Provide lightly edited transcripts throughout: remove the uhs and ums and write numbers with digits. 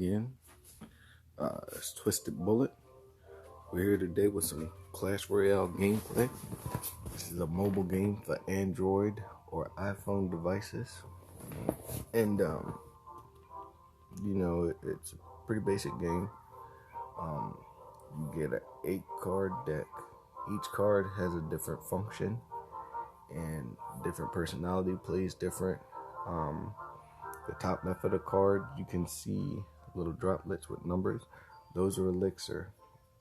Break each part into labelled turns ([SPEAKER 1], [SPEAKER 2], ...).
[SPEAKER 1] again. It's Twisted Bullet. We're here today with some Clash Royale gameplay. This is a mobile game for Android or iPhone devices. And, it's a pretty basic game. You get an 8-card deck. Each card has a different function and different personality, plays different. The top left of the card, you can see little droplets with numbers. Those are elixir.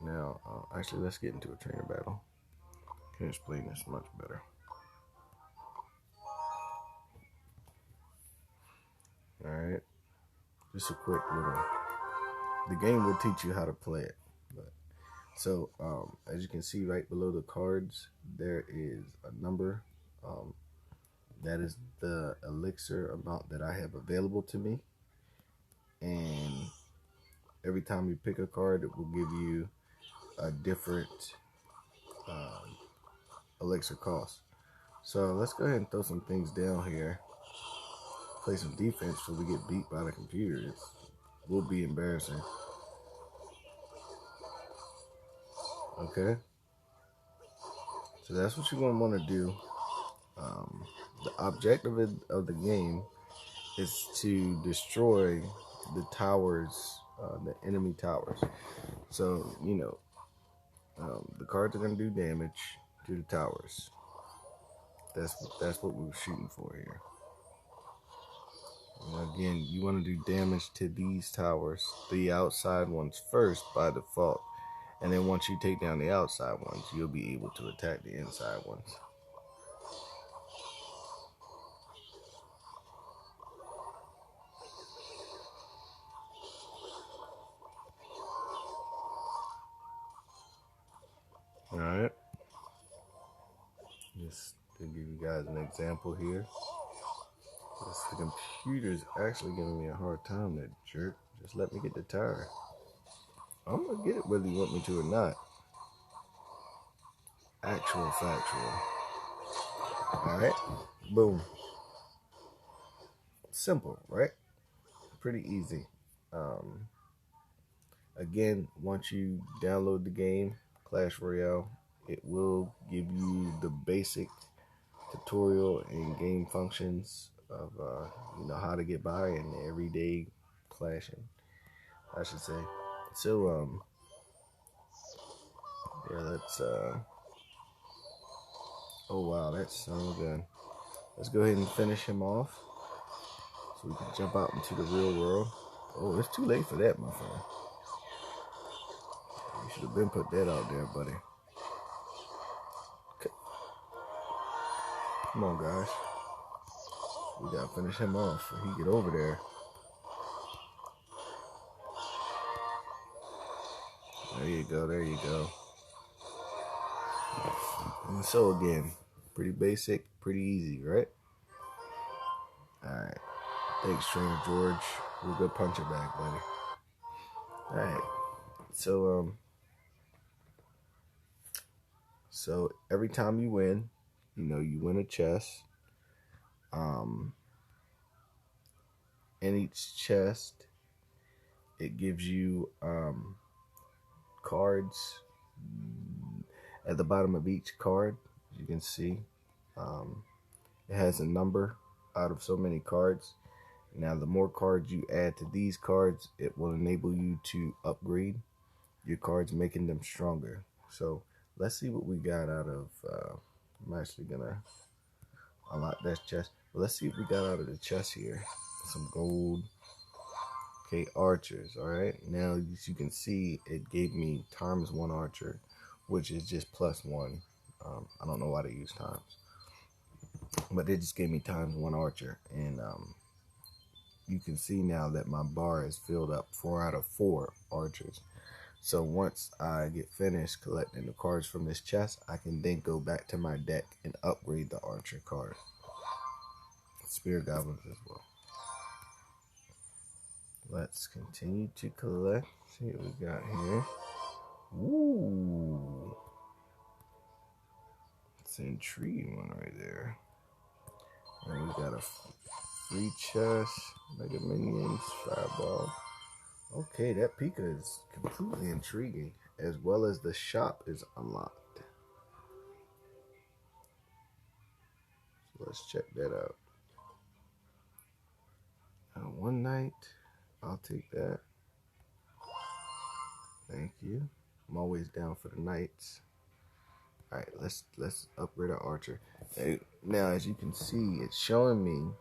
[SPEAKER 1] Now, actually, let's get into a trainer battle. I can explain this much better. Alright, just a quick little. The game will teach you how to play it. So, as you can see right below the cards, there is a number. That is the elixir amount that I have available to me. And every time you pick a card, it will give you a different elixir cost. So let's go ahead and throw some things down here. Play some defense before we get beat by the computer. It will be embarrassing. Okay. So that's what you're going to want to do. The objective of the game is to destroy the towers, the enemy towers. So, the cards are going to do damage to the towers. That's what we're shooting for here. And again, you want to do damage to these towers, the outside ones first by default. And then once you take down the outside ones, you'll be able to attack the inside ones. Alright. Just to give you guys an example here. The computer's actually giving me a hard time, that jerk. Just let me get the tower. I'm going to get it whether you want me to or not. Actual factual. Alright. Boom. Simple, right? Pretty easy. Again, once you download the game, Clash Royale, it will give you the basic tutorial and game functions of how to get by in everyday clashing, I should say. So let's oh wow, that's so good. Let's go ahead and finish him off so we can jump out into the real world. Oh, it's too late for that, my friend. You should have been put that out there, buddy. Come on, guys. We gotta finish him off before he get over there. There you go, there you go. And so again, pretty basic, pretty easy, right? Alright. Thanks, Trainer George. We'll go punch it back, buddy. Alright. So every time you win, you win a chest. In each chest, it gives you cards at the bottom of each card. As you can see, it has a number out of so many cards. Now, the more cards you add to these cards, it will enable you to upgrade your cards, making them stronger. So let's see what we got out of. I'm actually gonna unlock that chest. But let's see what we got out of the chest here. Some gold. Okay, archers. All right. Now, as you can see, it gave me ×1 archer, which is just +1. I don't know why they use times, but it just gave me ×1 archer, and you can see now that my bar is filled up 4 out of 4 archers. So once I get finished collecting the cards from this chest, I can then go back to my deck and upgrade the archer card. Spear goblins as well. Let's continue to collect. See what we got here. Ooh. It's an intriguing one right there. And we got a free chest, mega minions, fireball. Okay, that Pika is completely intriguing, as well as the shop is unlocked. So let's check that out. One night, I'll take that. Thank you. I'm always down for the nights. All right, let's upgrade our archer. Now, as you can see, it's showing me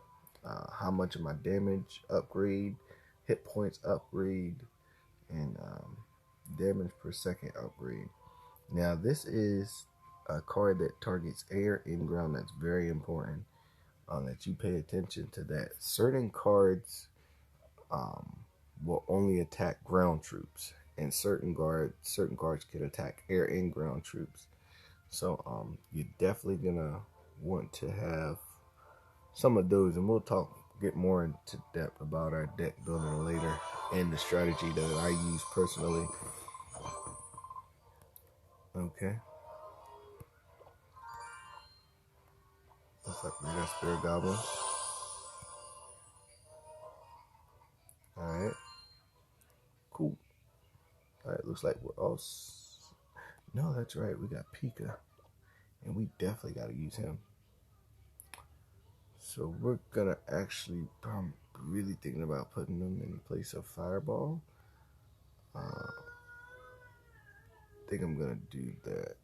[SPEAKER 1] how much of my damage upgrade, hit points upgrade, and damage per second upgrade. Now, this is a card that targets air and ground. That's very important that you pay attention to that. Certain cards will only attack ground troops, and certain cards can attack air and ground troops. So you're definitely gonna want to have some of those, and we'll get more into depth about our deck building later and the strategy that I use personally. Okay. Looks like we got Spirit Goblins. Alright. Cool. Alright, looks like we're all... No, that's right. We got Pika. And we definitely got to use him. So we're going to actually... I'm really thinking about putting them in place of Fireball. I think I'm going to do that.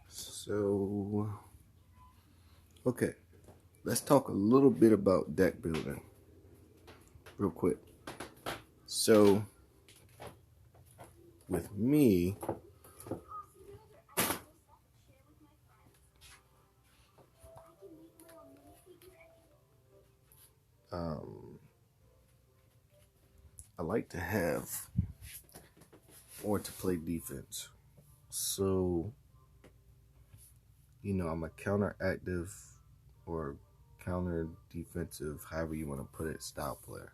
[SPEAKER 1] So... Okay. Let's talk a little bit about deck building. Real quick. So... with me... I like to have or to play defense. So, you know, I'm a counteractive or counter defensive, however you want to put it, style player.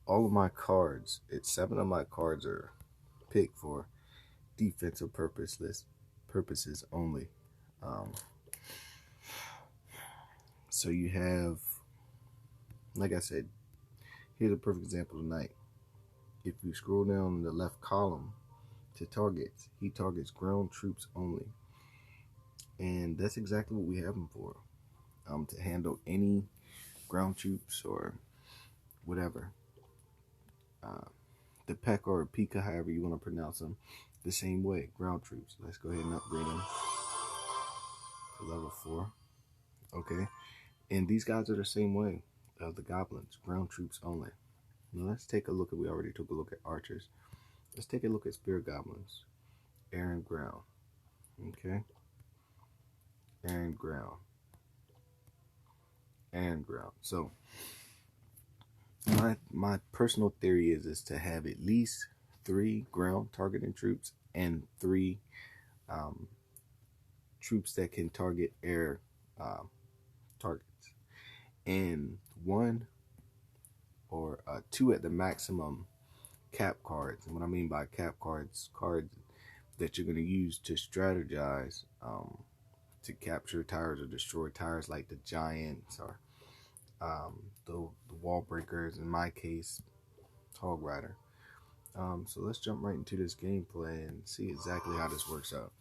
[SPEAKER 1] All of my cards, 7 of my cards are picked for defensive purposes only. So you have, like I said, here's a perfect example tonight. If you scroll down the left column to targets, he targets ground troops only. And that's exactly what we have him for. To handle any ground troops or whatever. The P.E.K.K.A or Pika, however you want to pronounce them, the same way, ground troops. Let's go ahead and upgrade them to level 4. Okay. And these guys are the same way. The goblins, ground troops only. Now let's take a look at, we already took a look at archers. Let's take a look at spirit goblins. Air and ground. Okay. Air and ground. Air and ground. So my personal theory is to have at least 3 ground targeting troops and 3 troops that can target air targets, and 1 or 2 at the maximum cap cards. And what I mean by cap cards that you're going to use to strategize to capture tires or destroy tires, like the giants or the wall breakers, in my case, Hog Rider. So let's jump right into this gameplay and see exactly how this works out.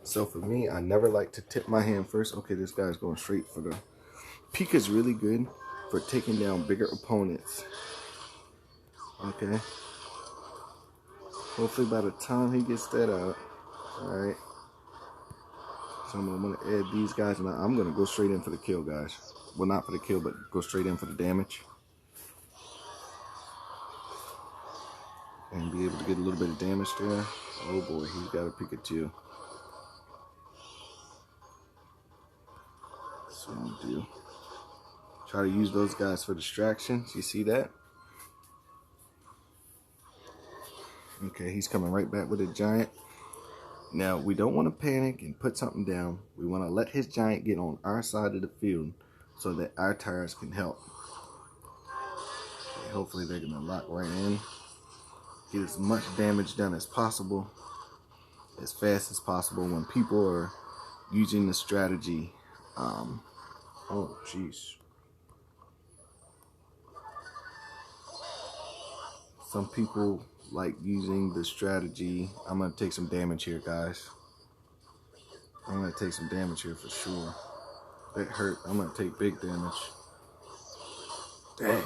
[SPEAKER 1] So for me, I never like to tip my hand first. Okay, this guy's going straight for the... Pika is really good for taking down bigger opponents. Okay. Hopefully by the time he gets that out. Alright. So I'm going to add these guys, and I'm going to go straight in for the kill, guys. Well, not for the kill, but go straight in for the damage. And be able to get a little bit of damage there. Oh boy, he's got a Pikachu. So I'm gonna do. Try to use those guys for distractions. You see that? Okay, he's coming right back with a giant. Now, we don't want to panic and put something down. We want to let his giant get on our side of the field so that our tires can help. Okay, hopefully they're going to lock right in. Get as much damage done as possible, as fast as possible when people are using the strategy. Oh, jeez. Some people like using the strategy. I'm going to take some damage here, guys. I'm going to take some damage here for sure. That hurt. I'm going to take big damage. Dang.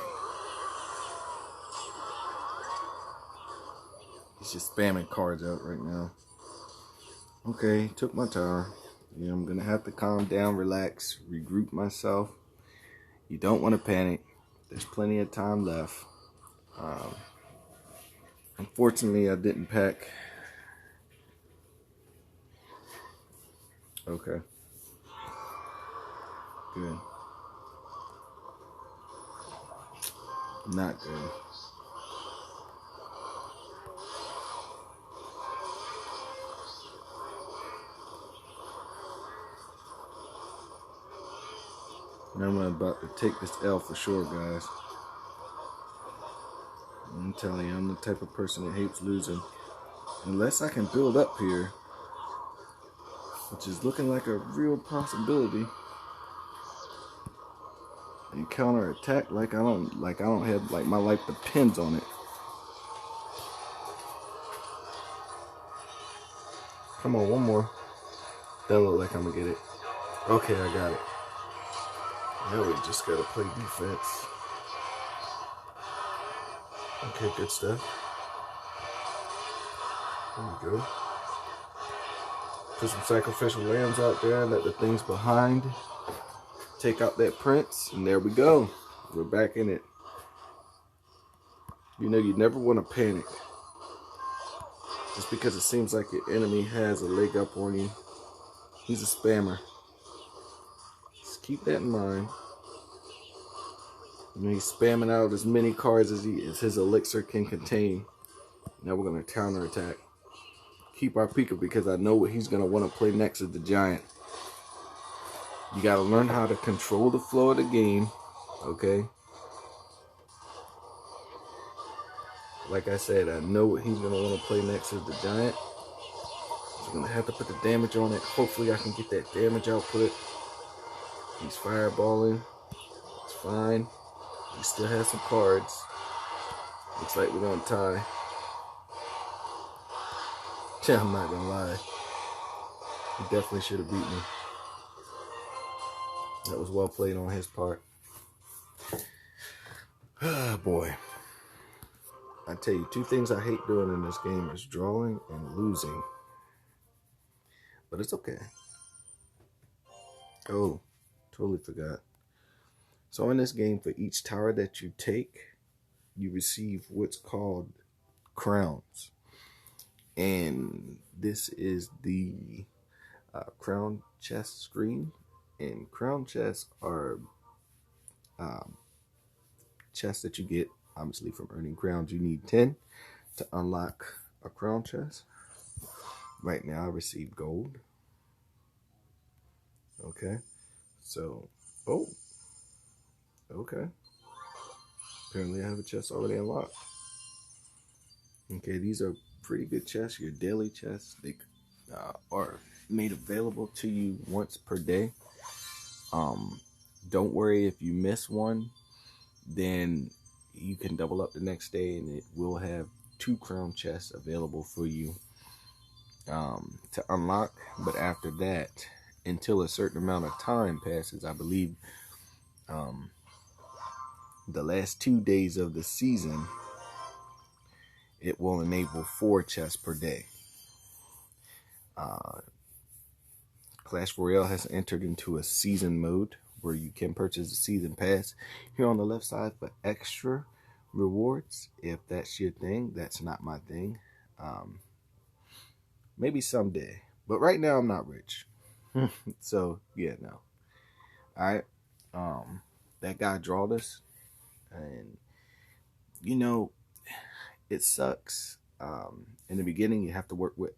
[SPEAKER 1] He's just spamming cards out right now. Okay, took my tower. Yeah, I'm going to have to calm down, relax, regroup myself. You don't want to panic. There's plenty of time left. Unfortunately, I didn't pack. Okay. Good. Not good. I'm about to take this L for sure, guys. I'm telling you, I'm the type of person that hates losing. Unless I can build up here, which is looking like a real possibility. And counter attack like I don't have, like, my life depends on it. Come on, one more. That look like I'm gonna get it. Okay, I got it. Now we just gotta play defense. Okay, good stuff. There we go. Put some sacrificial lambs out there, let the things behind. Take out that prince, and there we go. We're back in it. You know, you never want to panic. Just because it seems like your enemy has a leg up on you. He's a spammer. Just keep that in mind. You know, he's spamming out as many cards as his elixir can contain. Now we're going to counterattack. Keep our Pika because I know what he's going to want to play next is the giant. You got to learn how to control the flow of the game. Okay? Like I said, I know what he's going to want to play next is the giant. So I'm going to have to put the damage on it. Hopefully I can get that damage output. He's fireballing. It's fine. He still has some cards. Looks like we're going to tie. Yeah, I'm not going to lie. He definitely should have beat me. That was well played on his part. Ah, boy. I tell you, two things I hate doing in this game is drawing and losing. But it's okay. Oh, totally forgot. So in this game, for each tower that you take, you receive what's called crowns. And this is the crown chest screen. And crown chests are chests that you get, obviously, from earning crowns. You need 10 to unlock a crown chest. Right now, I received gold. Okay. So, oh. Okay. Apparently, I have a chest already unlocked. Okay, these are pretty good chests. Your daily chests. They are made available to you once per day. Don't worry if you miss one, then you can double up the next day and it will have 2 crown chests available for you to unlock. But after that, until a certain amount of time passes, I believe the last 2 days of the season, it will enable 4 chests per day. Clash Royale has entered into a season mode where you can purchase a season pass here on the left side for extra rewards. If that's your thing, that's not my thing. Maybe someday, but right now I'm not rich. So yeah, no. All right. That guy drawed us, and you know, it sucks. In the beginning, you have to work with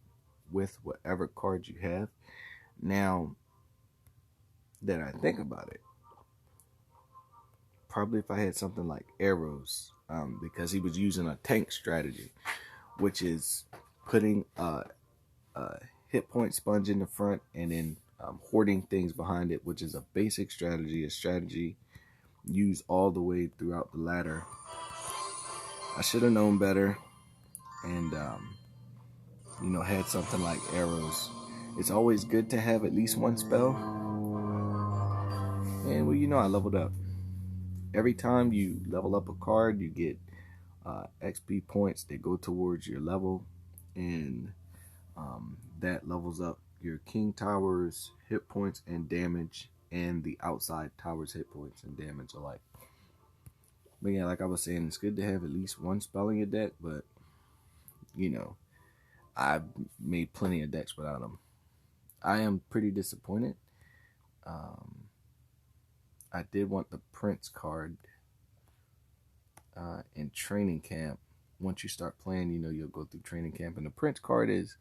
[SPEAKER 1] with whatever card you have. Now that I think about it, probably if I had something like arrows, because he was using a tank strategy, which is putting a hit point sponge in the front and then hoarding things behind it, which is a basic strategy, a strategy used all the way throughout the ladder. I should have known better and, had something like arrows. It's always good to have at least one spell. And, I leveled up. Every time you level up a card, you get XP points that go towards your level. And that levels up your king towers, hit points, and damage, and the outside towers, hit points, and damage alike. But yeah, like I was saying, it's good to have at least one spell in your deck, but, I've made plenty of decks without them. I am pretty disappointed. I did want the Prince card in training camp. Once you start playing, you'll go through training camp. And the Prince card is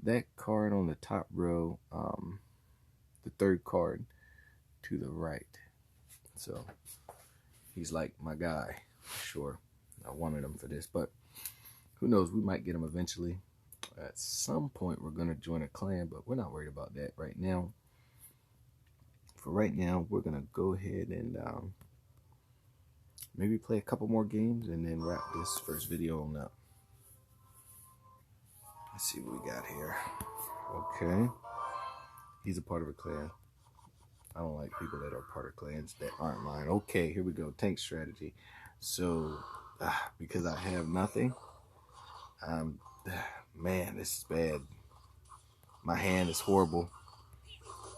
[SPEAKER 1] that card on the top row, the third card to the right. So he's like my guy. Sure, I wanted him for this, but who knows? We might get him eventually. At some point, we're going to join a clan, but we're not worried about that right now. For right now, we're going to go ahead and maybe play a couple more games and then wrap this first video on up. Let's see what we got here. Okay. He's a part of a clan. I don't like people that are part of clans that aren't mine. Okay, here we go. Tank strategy. So, because I have nothing, man, this is bad. My hand is horrible.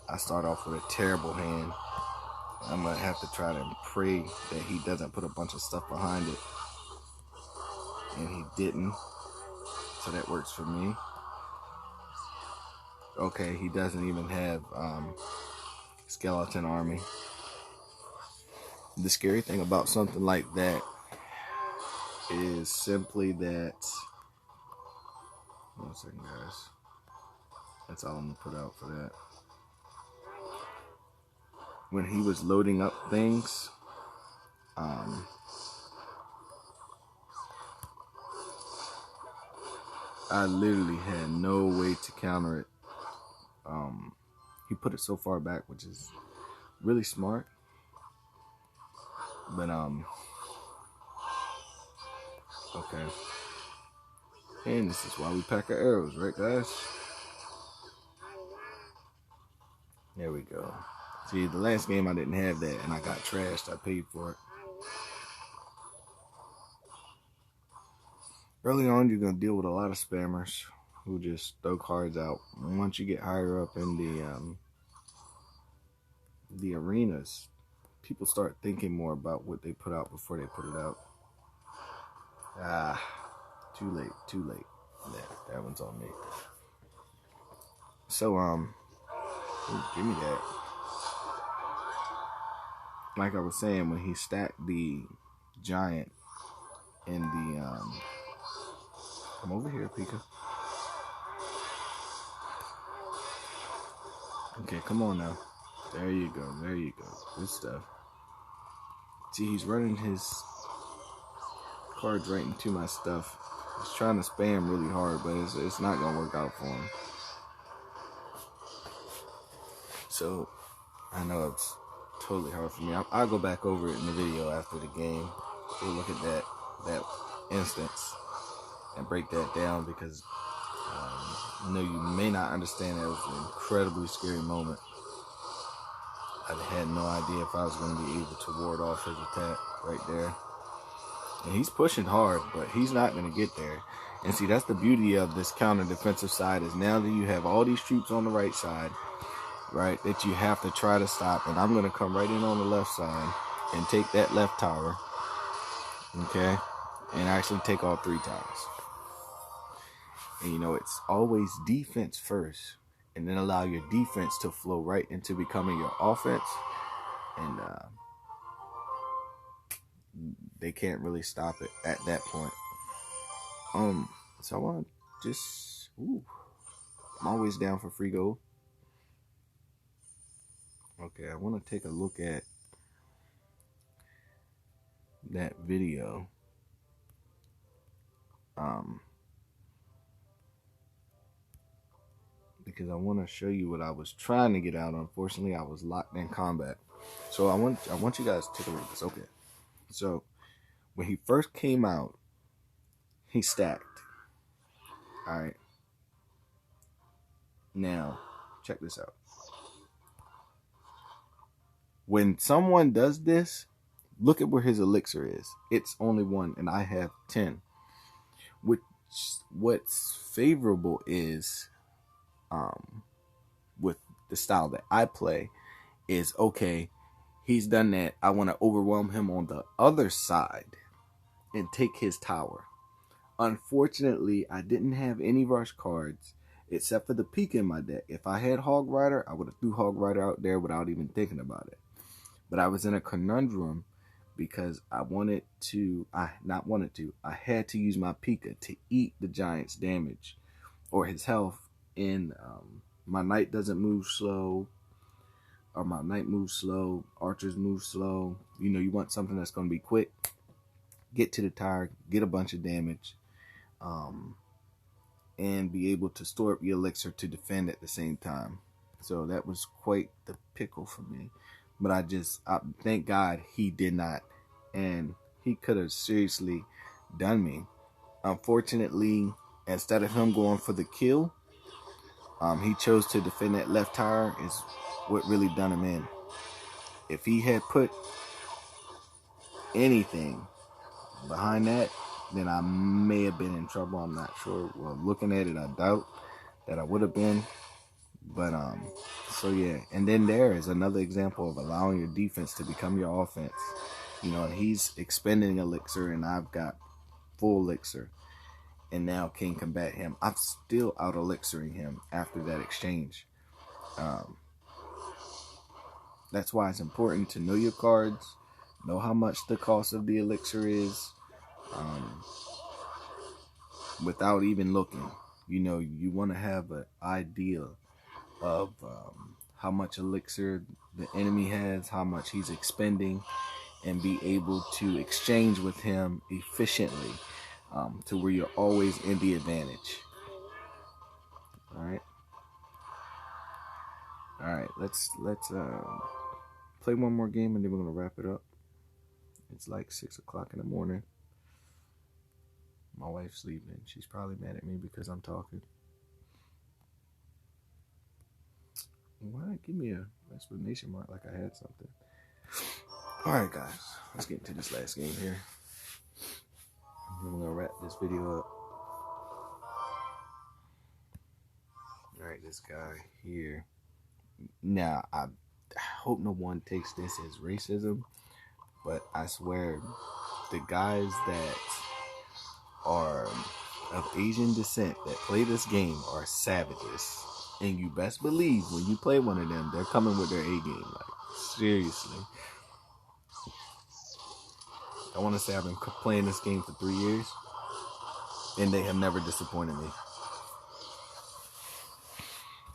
[SPEAKER 1] I start off with a terrible hand. I'm going to have to try to pray that he doesn't put a bunch of stuff behind it. And he didn't. So that works for me. Okay, he doesn't even have skeleton army. The scary thing about something like that is simply that... One second, guys. That's all I'm going to put out for that. When he was loading up things, I literally had no way to counter it. He put it so far back, which is really smart. But, okay. And this is why we pack our arrows, right, guys? There we go. See, the last game I didn't have that, and I got trashed. I paid for it. Early on, you're going to deal with a lot of spammers who just throw cards out. Once you get higher up in the arenas, people start thinking more about what they put out before they put it out. Too late. Yeah, that one's on me. So, give me that. Like I was saying, when he stacked the giant in the, come over here, Pika. Okay, come on now. There you go. Good stuff. See, he's running his cards right into my stuff. He's trying to spam really hard, but it's not going to work out for him. So, I know it's totally hard for me. I'll go back over it in the video after the game. We'll look at that instance and break that down, because I know you may not understand that it was an incredibly scary moment. I had no idea if I was going to be able to ward off his attack right there. And he's pushing hard, but he's not going to get there. And see, that's the beauty of this counter defensive side, is now that you have all these troops on the right side, right, that you have to try to stop. And I'm going to come right in on the left side and take that left tower, okay, and actually take all 3 towers. And it's always defense first, and then allow your defense to flow right into becoming your offense. And they can't really stop it at that point. So I want to just, I'm always down for free gold. Okay, I want to take a look at that video. Because I want to show you what I was trying to get out. Unfortunately, I was locked in combat. So I want you guys to take a look at this. Okay. So when he first came out, he stacked. All right. Now, check this out. When someone does this, look at where his elixir is. It's only 1, and I have 10. What's favorable is, with the style that I play, is okay, he's done that. I want to overwhelm him on the other side and take his tower. Unfortunately, I didn't have any rush cards except for the peak in my deck. If I had Hog Rider, I would have threw Hog Rider out there without even thinking about it. But I was in a conundrum because I had to use my Pika to eat the giant's damage or his health. And my knight doesn't move slow, or my knight moves slow, archers move slow. You know, you want something that's going to be quick, get to the tower, get a bunch of damage, and be able to store up your elixir to defend at the same time. So that was quite the pickle for me. But I thank God he did not. And he could have seriously done me. Unfortunately, instead of him going for the kill, he chose to defend that left tower, is what really done him in. If he had put anything behind that, then I may have been in trouble. I'm not sure. Well, looking at it, I doubt that I would have been. But so yeah. And then there is another example of allowing your defense to become your offense. You know, and he's expending elixir, and I've got full elixir, and now can combat him. I'm still out elixiring him after that exchange. That's why it's important to know your cards, know how much the cost of the elixir is, without even looking. You know, you want to have an idea of how much elixir the enemy has, how much he's expending, and be able to exchange with him efficiently, to where you're always in the advantage. All right, let's play one more game, and then we're gonna wrap it up. It's like 6 o'clock in the morning. My wife's sleeping. She's probably mad at me because I'm talking. Why give me a explanation mark like I had something? All right, guys, let's get into this last game here. I'm gonna wrap this video up. All right, this guy here. Now, I hope no one takes this as racism, but I swear the guys that are of Asian descent that play this game are savages. And you best believe when you play one of them, they're coming with their A game. Like, seriously. I want to say I've been playing this game for 3 years, and they have never disappointed me.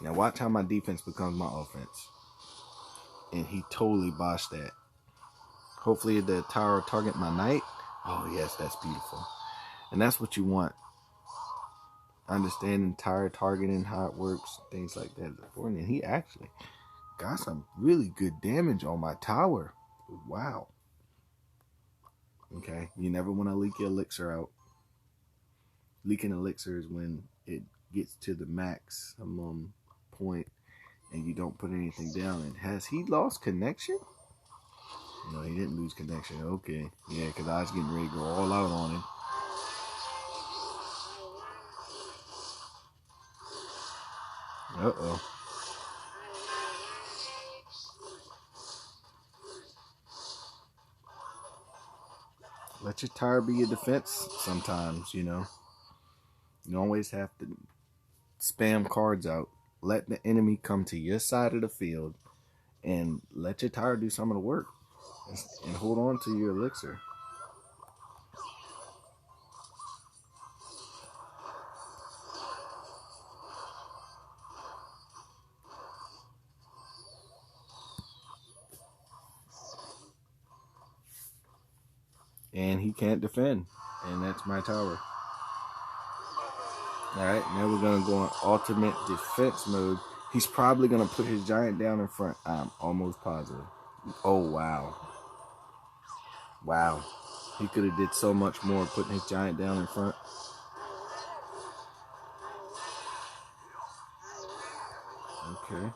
[SPEAKER 1] Now watch how my defense becomes my offense. And he totally botched that. Hopefully the tower target my knight. Oh yes, that's beautiful. And that's what you want. Understanding tower targeting, how it works, things like that is important. And he actually got some really good damage on my tower. Wow. Okay, you never want to leak your elixir out. Leaking elixir is when it gets to the maximum point and you don't put anything down. And has he lost connection? No, he didn't lose connection. Okay, yeah, because I was getting ready to go all out on him. Uh-oh. Let your tower be your defense sometimes, you know. You don't always have to spam cards out. Let the enemy come to your side of the field and let your tower do some of the work. And hold on to your elixir. and he can't defend. And that's my tower. Alright, now we're going to go on ultimate defense mode. He's probably going to put his giant down in front. I'm almost positive. Oh, wow. Wow. He could have did so much more putting his giant down in front. Okay.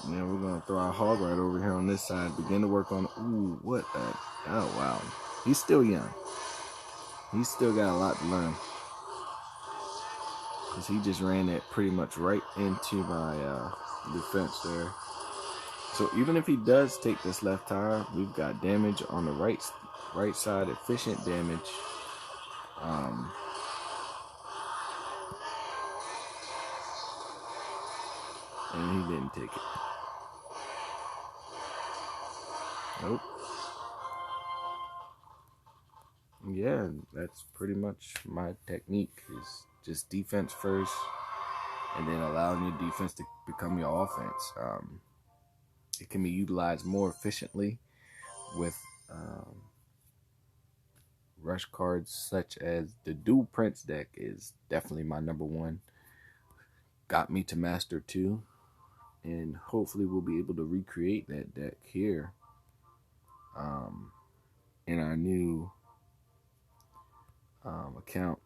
[SPEAKER 1] Now we're going to throw our hog right over here on this side. Begin to work on... Ooh, what that? Oh, wow. He's still young. He's still got a lot to learn. Because he just ran that pretty much right into my defense there. So even if he does take this left tire, we've got damage on the right side, efficient damage. And he didn't take it. Nope. Yeah, that's pretty much my technique, is just defense first and then allowing your defense to become your offense. It can be utilized more efficiently with rush cards such as the Dual Prince deck is definitely my number one. Got me to Master 2, and hopefully we'll be able to recreate that deck here in our new account,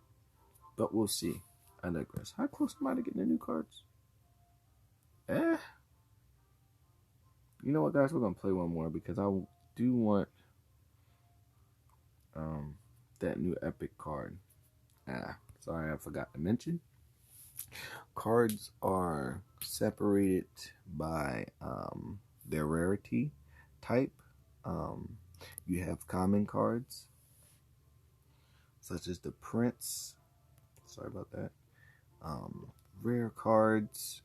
[SPEAKER 1] but we'll see. I digress. How close am I to getting the new cards? You know what, guys? We're gonna play one more because I do want that new epic card. Sorry, I forgot to mention. Cards are separated by their rarity type. You have common cards, such as the Prince. Sorry about that. Rare cards.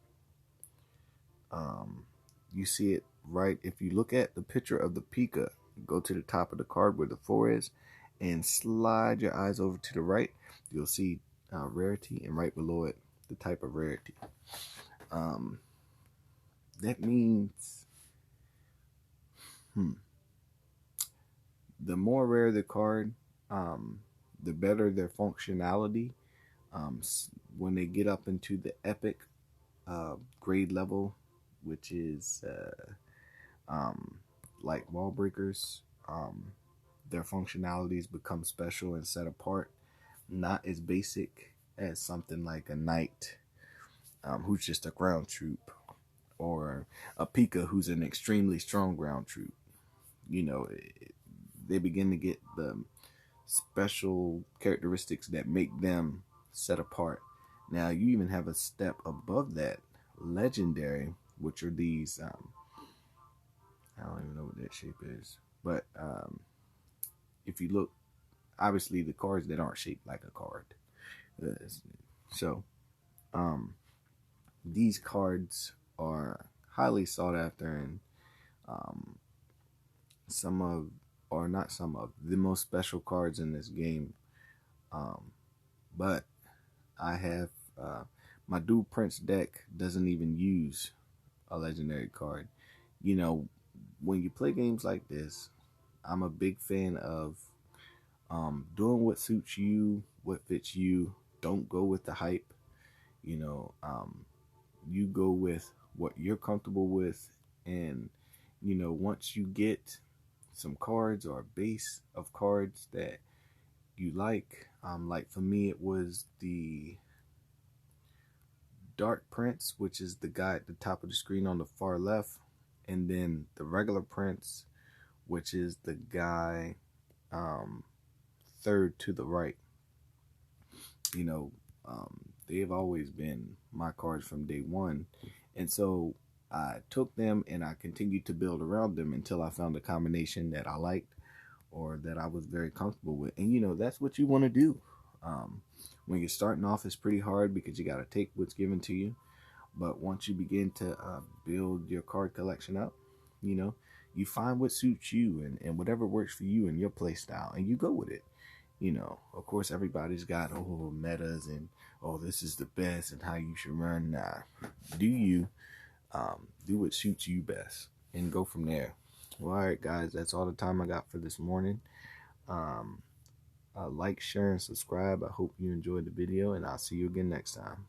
[SPEAKER 1] You see it right. If you look at the picture of the Pika, go to the top of the card where the 4 is, and slide your eyes over to the right. You'll see rarity, and right below it, the type of rarity. That means the more rare the card, the better their functionality. When they get up into the epic grade level, which is like wall breakers, their functionalities become special and set apart, not as basic as something like a knight who's just a ground troop, or a Pika who's an extremely strong ground troop. You know, they begin to get the special characteristics that make them set apart. Now you even have a step above that, legendary, which are these I don't even know what that shape is, but if you look, obviously the cards that aren't shaped like a card. So these cards are highly sought after, and the most special cards in this game. But I have my Dual Prince deck doesn't even use a legendary card. You know, when you play games like this, I'm a big fan of doing what suits you, what fits you. Don't go with the hype. You know, you go with what you're comfortable with, and you know, once you get some cards or a base of cards that you like for me, it was the Dark Prince, which is the guy at the top of the screen on the far left, and then the regular Prince, which is the guy third to the right. You know, they've always been my cards from day one, and so I took them and I continued to build around them until I found a combination that I liked or that I was very comfortable with. And you know, that's what you want to do. When you're starting off, it's pretty hard because you got to take what's given to you. But once you begin to build your card collection up, you know, you find what suits you and whatever works for you and your play style, and you go with it. You know, of course, everybody's got metas and this is the best and how you should run. Nah, do you do what suits you best and go from there. Well, all right, guys, that's all the time I got for this morning. Um, like, share, and subscribe. I hope you enjoyed the video, and I'll see you again next time.